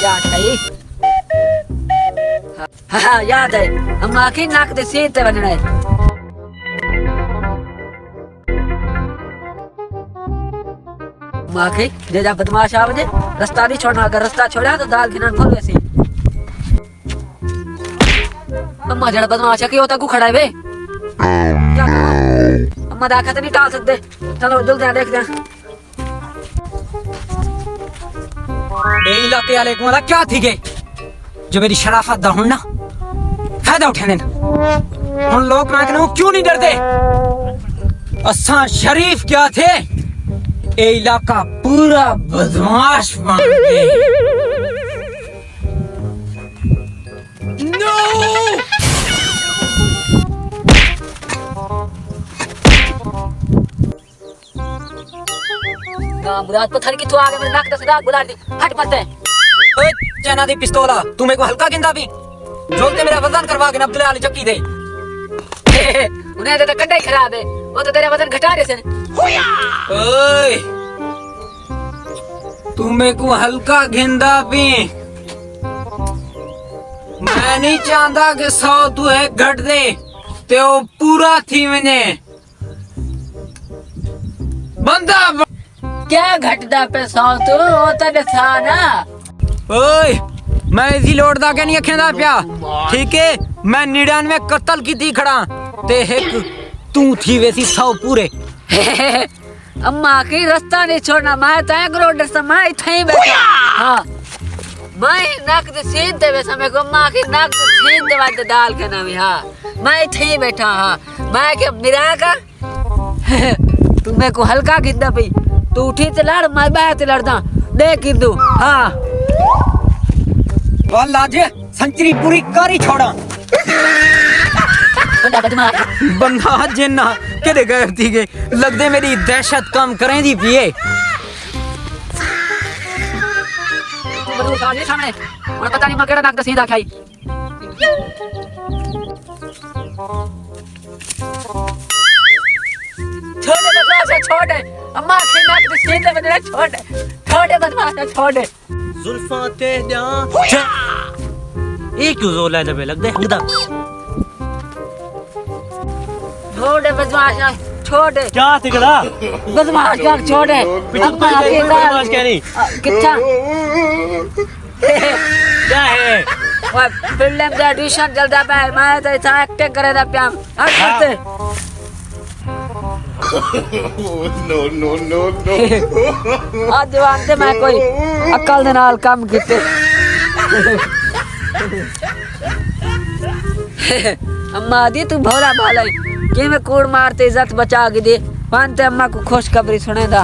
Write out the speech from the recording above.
क्या ठाई हाँ याद है अम्मा की नाक दे सीध ते बनना है अम्मा की जे जा बदमाश आवजे रास्ता नहीं छोड़ना अगर रास्ता छोड़ा तो दाल खिलान खोल वैसे अम्मा जड़ा बदमाश है कि होता को खड़ा है बे क्या अम्मा दाखा तो नहीं टाल सकते चलो जल्दी देखते हैं इलाके वाले को क्या थी के जो मेरी शराफत दा हुन ना फायदा उठाने उन लोग मैं कहूं क्यों नहीं डरते असा शरीफ क्या थे ए इलाका पूरा बदमाश बन गए नो मुराद पत्थर की तू आगे मेरे नाक दस दाग बुला दी हट मत ओए चना दी पिस्तौला तू मेरे को हल्का गिंदा भी जोलते मेरा वजन करवा के अब्दुल्ला अली चक्की दे उन्हें तो कड्डा ही खराब है वो तो तेरा वजन घटा रहे थे ओए तू मेरे को हल्का गिंदा भी मैं नहीं चाहता कि 100 तू है घट दे ते वो पूरा थी मैंने बंदा क्या घटदा पे सौ तू होता था ना ओए मैं इसी लोड दा के नहीं अखेंदा पिया ठीक है मैं 99 कत्ल की थी खड़ा ते एक तू थी वैसी 100 पूरे अम्मा की रास्ता नहीं छोड़ना मैं तय रोड से मैं इथे ही बैठा हां मैं नाक दे सीध दे वैसा मैं को अम्मा की नाक दे सीध दे वाद डाल के ना भी हां मैं इथे ही बैठा हां मैं के मिरा का तू मेरे को हल्का गिद्दा पई तू उठी ते लड़ मैं बात लड़दा देख गिद्दू हां वाला जे सेंचुरी पूरी करी छोड़ा बंदा जिन्ना केदे गए थी के लगदे मेरी दहशत कम करें दी पिए सामने और पता नहीं मैं केड़ा नाक सीधा खाई छोटे बदमाश छोटे अम्मा के नाक सीधे बदले छोटे छोटे बदमाश छोटे जुल्फा तेरा एक क्यों जोला है लग दे हंगदा छोटे बदमाश छोटे क्या तिगड़ा बदमाश का छोटे अम्मा के बदमाश क्या नहीं कितना क्या है ओए फिल्म का ट्यूशन चलता पे मैं तो ऐसा एक्टिंग करे था प्याम हट करते no. आज जवान से मैं कोई अक्ल दे नाल काम कीते अम्मा दी तू भोला भाला कि मैं कूड़ मारते इज्जत बचा के दे पांते अम्मा को खुशखबरी सुने दा